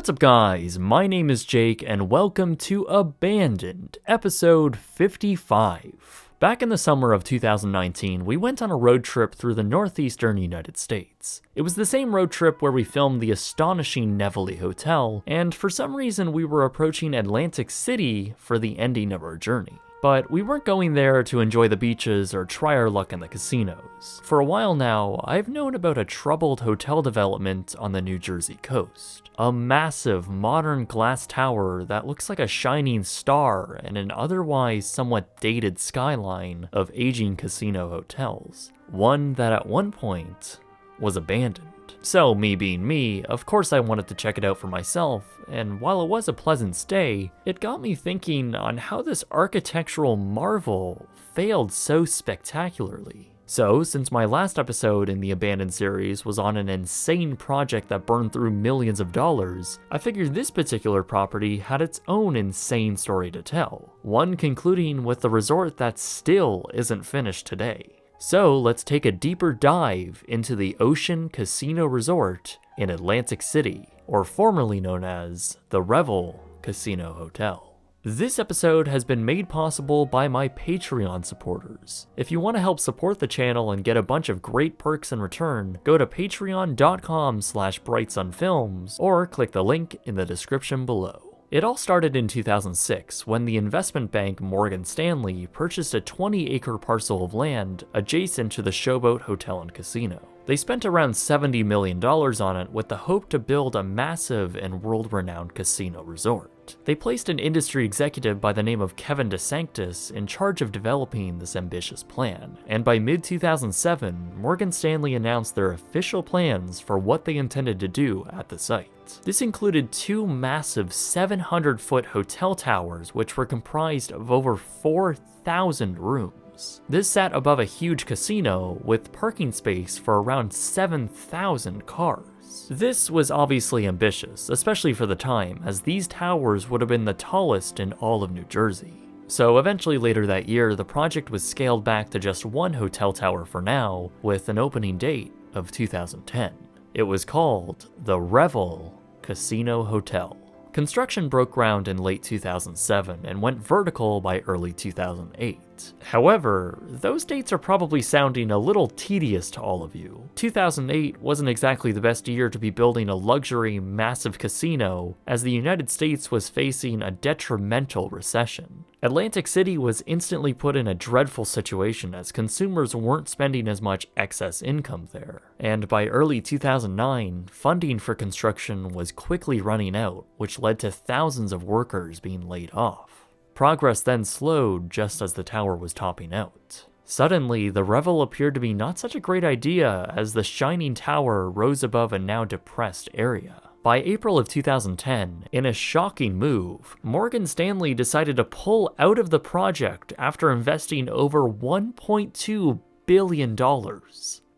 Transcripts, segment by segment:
What's up guys, my name is Jake and welcome to Abandoned, episode 55. Back in the summer of 2019, we went on a road trip through the northeastern United States. It was the same road trip where we filmed the astonishing Revel Hotel, and for some reason we were approaching Atlantic City for the ending of our journey. But we weren't going there to enjoy the beaches or try our luck in the casinos. For a while now, I've known about a troubled hotel development on the New Jersey coast. A massive, modern glass tower that looks like a shining star in an otherwise somewhat dated skyline of aging casino hotels. One that at one point was abandoned. So, me being me, of course I wanted to check it out for myself, and while it was a pleasant stay, it got me thinking on how this architectural marvel failed so spectacularly. So, since my last episode in the Abandoned series was on an insane project that burned through millions of dollars, I figured this particular property had its own insane story to tell, one concluding with the resort that still isn't finished today. So let's take a deeper dive into the Ocean Casino Resort in Atlantic City, or formerly known as the Revel Casino Hotel. This episode has been made possible by my Patreon supporters. If you want to help support the channel and get a bunch of great perks in return, go to patreon.com/BrightSunFilms or click the link in the description below. It all started in 2006 when the investment bank Morgan Stanley purchased a 20-acre parcel of land adjacent to the Showboat Hotel and Casino. They spent around $70 million on it with the hope to build a massive and world-renowned casino resort. They placed an industry executive by the name of Kevin DeSanctis in charge of developing this ambitious plan, and by mid-2007, Morgan Stanley announced their official plans for what they intended to do at the site. This included two massive 700-foot hotel towers which were comprised of over 4,000 rooms. This sat above a huge casino with parking space for around 7,000 cars. This was obviously ambitious, especially for the time, as these towers would have been the tallest in all of New Jersey. So eventually later that year, the project was scaled back to just one hotel tower for now, with an opening date of 2010. It was called the Revel Casino Hotel. Construction broke ground in late 2007 and went vertical by early 2008. However, those dates are probably sounding a little tedious to all of you. 2008 wasn't exactly the best year to be building a luxury, massive casino, as the United States was facing a detrimental recession. Atlantic City was instantly put in a dreadful situation as consumers weren't spending as much excess income there. And by early 2009, funding for construction was quickly running out, which led to thousands of workers being laid off. Progress then slowed just as the tower was topping out. Suddenly, the Revel appeared to be not such a great idea as the shining tower rose above a now depressed area. By April of 2010, in a shocking move, Morgan Stanley decided to pull out of the project after investing over $1.2 billion.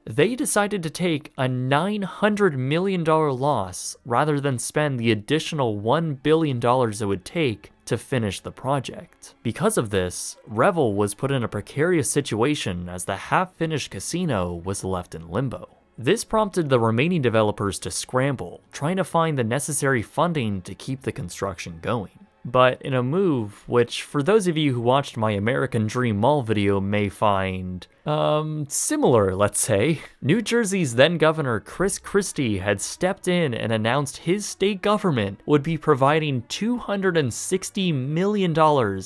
They decided to take a $900 million loss rather than spend the additional $1 billion it would take to finish the project. Because of this, Revel was put in a precarious situation as the half-finished casino was left in limbo. This prompted the remaining developers to scramble, trying to find the necessary funding to keep the construction going. But in a move which, for those of you who watched my American Dream Mall video may find, similar, let's say, New Jersey's then Governor Chris Christie had stepped in and announced his state government would be providing $260 million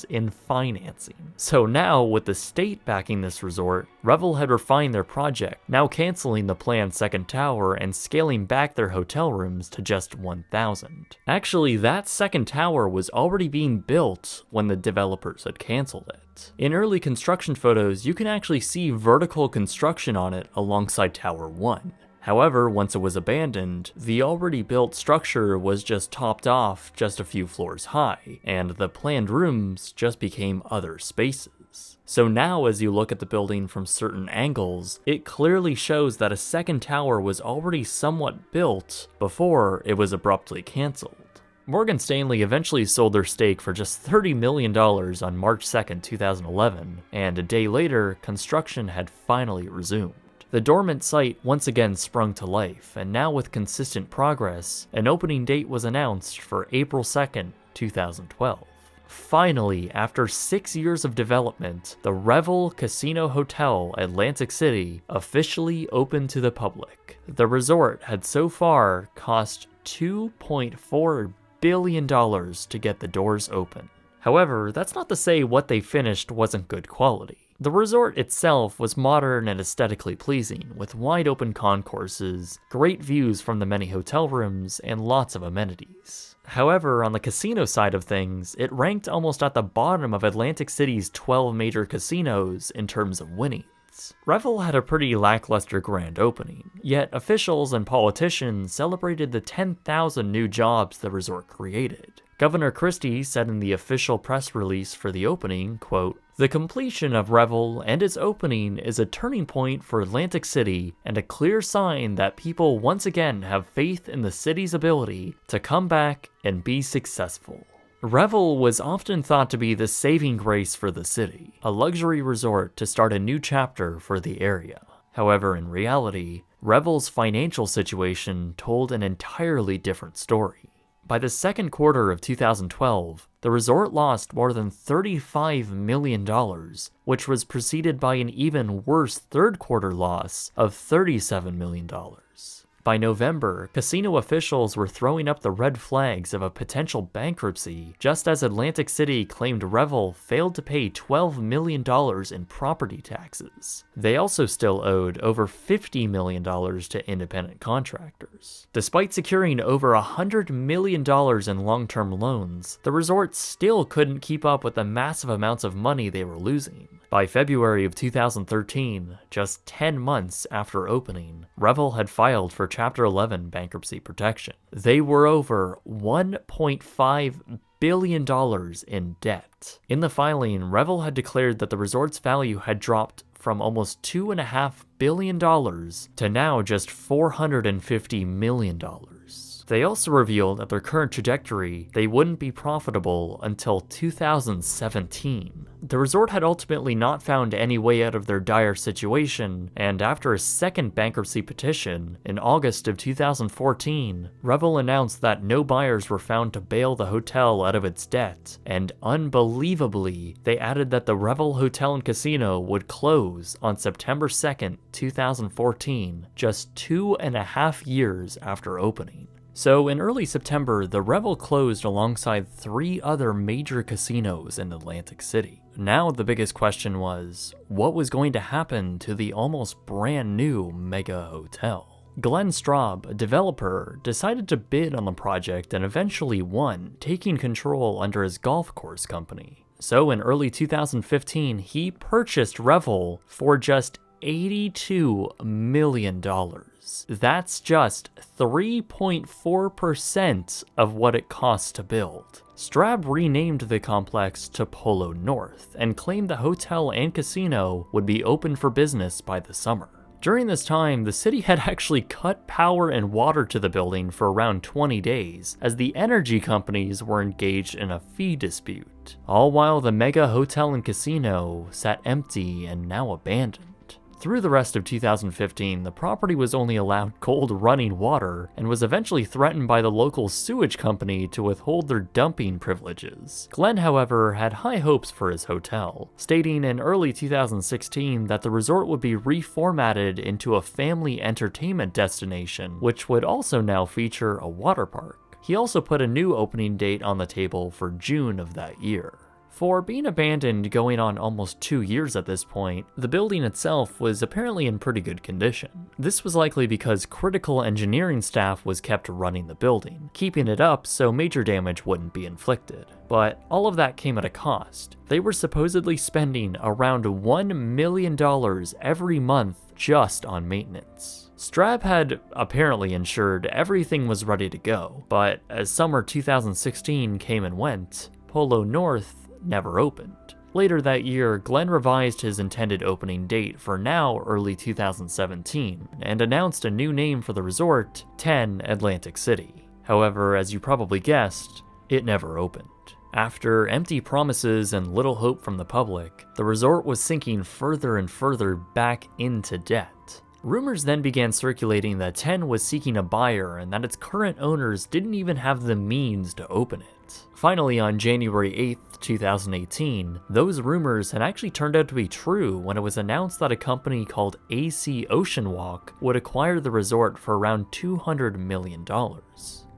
in financing. So now, with the state backing this resort, Revel had refined their project, now canceling the planned second tower and scaling back their hotel rooms to just 1,000. Actually, that second tower was already being built when the developers had canceled it. In early construction photos, you can actually see vertical construction on it alongside Tower 1. However, once it was abandoned, the already built structure was just topped off just a few floors high, and the planned rooms just became other spaces. So now as you look at the building from certain angles, it clearly shows that a second tower was already somewhat built before it was abruptly cancelled. Morgan Stanley eventually sold their stake for just $30 million on March 2nd, 2011, and a day later, construction had finally resumed. The dormant site once again sprung to life, and now with consistent progress, an opening date was announced for April 2nd, 2012. Finally, after 6 years of development, the Revel Casino Hotel Atlantic City officially opened to the public. The resort had so far cost $2.4 billion to get the doors open. However, that's not to say what they finished wasn't good quality. The resort itself was modern and aesthetically pleasing, with wide open concourses, great views from the many hotel rooms, and lots of amenities. However, on the casino side of things, it ranked almost at the bottom of Atlantic City's 12 major casinos in terms of winnings. Revel had a pretty lackluster grand opening, yet officials and politicians celebrated the 10,000 new jobs the resort created. Governor Christie said in the official press release for the opening, quote, "The completion of Revel and its opening is a turning point for Atlantic City and a clear sign that people once again have faith in the city's ability to come back and be successful." Revel was often thought to be the saving grace for the city, a luxury resort to start a new chapter for the area. However, in reality, Revel's financial situation told an entirely different story. By the second quarter of 2012, the resort lost more than $35 million, which was preceded by an even worse third quarter loss of $37 million. By November, casino officials were throwing up the red flags of a potential bankruptcy, just as Atlantic City claimed Revel failed to pay $12 million in property taxes. They also still owed over $50 million to independent contractors. Despite securing over $100 million in long-term loans, the resort still couldn't keep up with the massive amounts of money they were losing. By February of 2013, just 10 months after opening, Revel had filed for Chapter 11 bankruptcy protection. They were over $1.5 billion in debt. In the filing, Revel had declared that the resort's value had dropped from almost $2.5 billion to now just $450 million. They also revealed at their current trajectory, they wouldn't be profitable until 2017. The resort had ultimately not found any way out of their dire situation, and after a second bankruptcy petition, in August of 2014, Revel announced that no buyers were found to bail the hotel out of its debt, and unbelievably, they added that the Revel Hotel and Casino would close on September 2nd, 2014, just 2.5 years after opening. So in early September, the Revel closed alongside 3 other major casinos in Atlantic City. Now the biggest question was, what was going to happen to the almost brand new mega hotel? Glenn Straub, a developer, decided to bid on the project and eventually won, taking control under his golf course company. So in early 2015, he purchased Revel for just $82 million. That's just 3.4% of what it costs to build. Straub renamed the complex to Polo North and claimed the hotel and casino would be open for business by the summer. During this time, the city had actually cut power and water to the building for around 20 days, as the energy companies were engaged in a fee dispute, all while the mega hotel and casino sat empty and now abandoned. Through the rest of 2015, the property was only allowed cold running water and was eventually threatened by the local sewage company to withhold their dumping privileges. Glenn, however, had high hopes for his hotel, stating in early 2016 that the resort would be reformatted into a family entertainment destination, which would also now feature a water park. He also put a new opening date on the table for June of that year. For being abandoned going on almost 2 years at this point, the building itself was apparently in pretty good condition. This was likely because critical engineering staff was kept running the building, keeping it up so major damage wouldn't be inflicted. But all of that came at a cost. They were supposedly spending around $1 million every month just on maintenance. Straub had apparently ensured everything was ready to go, but as summer 2016 came and went, Polo North never opened. Later that year, Glenn revised his intended opening date for now early 2017 and announced a new name for the resort, 10 Atlantic City. However, as you probably guessed, it never opened. After empty promises and little hope from the public, the resort was sinking further and further back into debt. Rumors then began circulating that 10 was seeking a buyer and that its current owners didn't even have the means to open it. Finally, on January 8th, 2018, those rumors had actually turned out to be true when it was announced that a company called AC Ocean Walk would acquire the resort for around $200 million.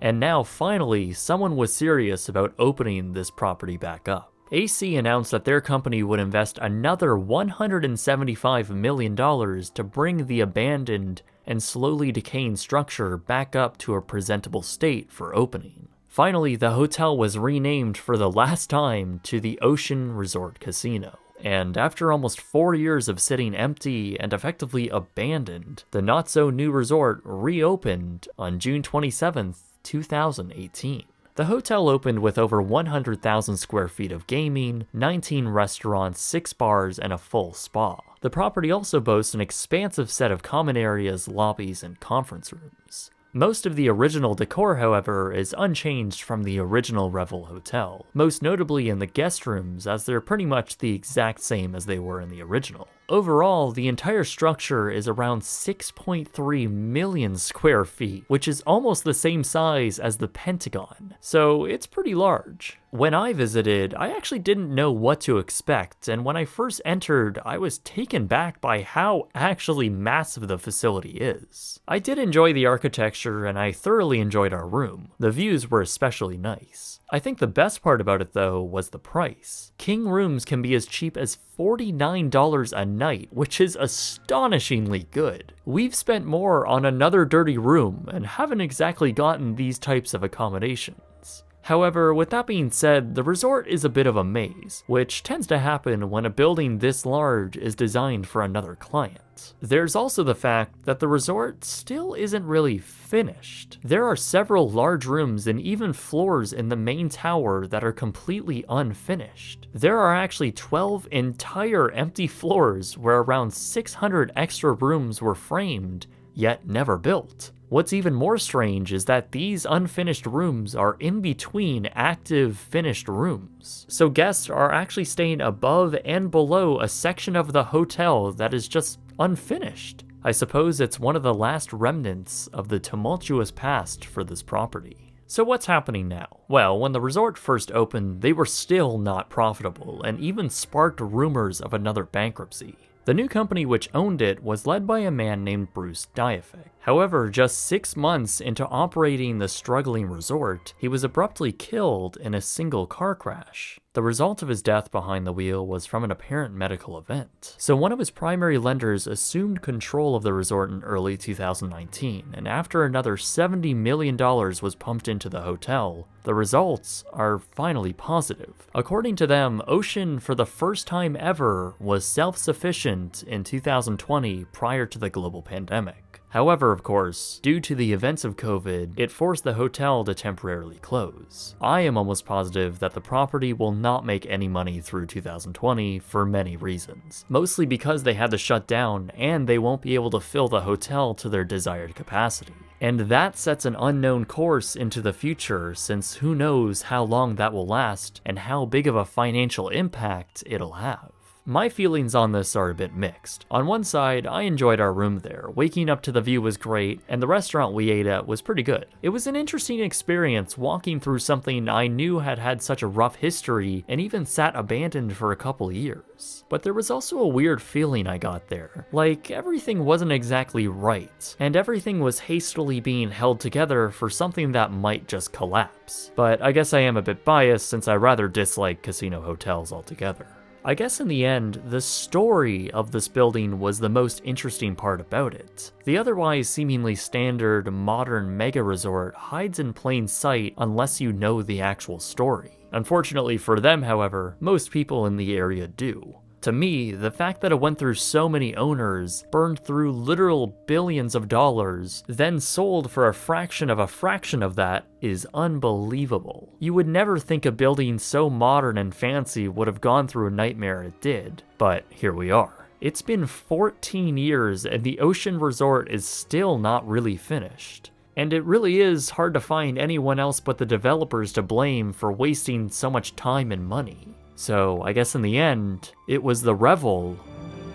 And now, finally, someone was serious about opening this property back up. AC announced that their company would invest another $175 million to bring the abandoned and slowly decaying structure back up to a presentable state for opening. Finally, the hotel was renamed for the last time to the Ocean Resort Casino. And after almost 4 years of sitting empty and effectively abandoned, the not-so-new resort reopened on June 27th, 2018. The hotel opened with over 100,000 square feet of gaming, 19 restaurants, 6 bars, and a full spa. The property also boasts an expansive set of common areas, lobbies, and conference rooms. Most of the original decor, however, is unchanged from the original Revel Hotel, most notably in the guest rooms, as they're pretty much the exact same as they were in the original. Overall, the entire structure is around 6.3 million square feet, which is almost the same size as the Pentagon, so it's pretty large. When I visited, I actually didn't know what to expect, and when I first entered, I was taken back by how actually massive the facility is. I did enjoy the architecture, and I thoroughly enjoyed our room. The views were especially nice. I think the best part about it, though, was the price. King rooms can be as cheap as $49 a night, which is astonishingly good. We've spent more on another dirty room and haven't exactly gotten these types of accommodations. However, with that being said, the resort is a bit of a maze, which tends to happen when a building this large is designed for another client. There's also the fact that the resort still isn't really finished. There are several large rooms and even floors in the main tower that are completely unfinished. There are actually 12 entire empty floors where around 600 extra rooms were framed, yet never built. What's even more strange is that these unfinished rooms are in between active finished rooms. So guests are actually staying above and below a section of the hotel that is just unfinished. I suppose it's one of the last remnants of the tumultuous past for this property. So what's happening now? Well, when the resort first opened, they were still not profitable and even sparked rumors of another bankruptcy. The new company which owned it was led by a man named Bruce Diafik. However, just 6 months into operating the struggling resort, he was abruptly killed in a single car crash. The result of his death behind the wheel was from an apparent medical event. So one of his primary lenders assumed control of the resort in early 2019, and after another $70 million was pumped into the hotel, the results are finally positive. According to them, Ocean, for the first time ever, was self-sufficient in 2020 prior to the global pandemic. However, of course, due to the events of COVID, it forced the hotel to temporarily close. I am almost positive that the property will not make any money through 2020 for many reasons. Mostly because they had to shut down and they won't be able to fill the hotel to their desired capacity. And that sets an unknown course into the future, since who knows how long that will last and how big of a financial impact it'll have. My feelings on this are a bit mixed. On one side, I enjoyed our room there. Waking up to the view was great, and the restaurant we ate at was pretty good. It was an interesting experience walking through something I knew had had such a rough history and even sat abandoned for a couple years. But there was also a weird feeling I got there. Like everything wasn't exactly right, and everything was hastily being held together for something that might just collapse. But I guess I am a bit biased since I rather dislike casino hotels altogether. I guess in the end, the story of this building was the most interesting part about it. The otherwise seemingly standard, modern mega resort hides in plain sight unless you know the actual story. Unfortunately for them, however, most people in the area do. To me, the fact that it went through so many owners, burned through literal billions of dollars, then sold for a fraction of that is unbelievable. You would never think a building so modern and fancy would have gone through a nightmare it did, but here we are. It's been 14 years and the Ocean Resort is still not really finished. And it really is hard to find anyone else but the developers to blame for wasting so much time and money. So I guess in the end, it was the Revel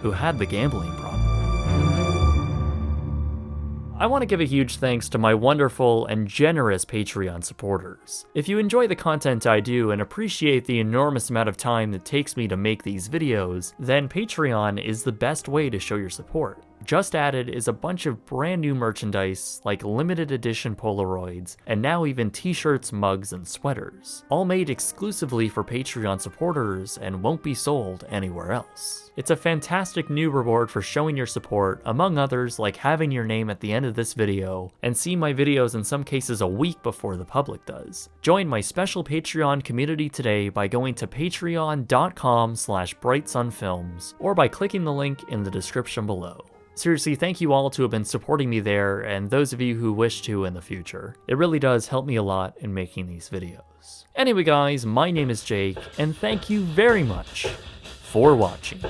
who had the gambling problem. I want to give a huge thanks to my wonderful and generous Patreon supporters. If you enjoy the content I do and appreciate the enormous amount of time it takes me to make these videos, then Patreon is the best way to show your support. Just added is a bunch of brand new merchandise like limited edition Polaroids, and now even t-shirts, mugs, and sweaters, all made exclusively for Patreon supporters and won't be sold anywhere else. It's a fantastic new reward for showing your support, among others like having your name at the end of this video, and see my videos in some cases a week before the public does. Join my special Patreon community today by going to patreon.com/BrightSunFilms, or by clicking the link in the description below. Seriously, thank you all to have been supporting me there, and those of you who wish to in the future. It really does help me a lot in making these videos. Anyway guys, my name is Jake, and thank you very much for watching.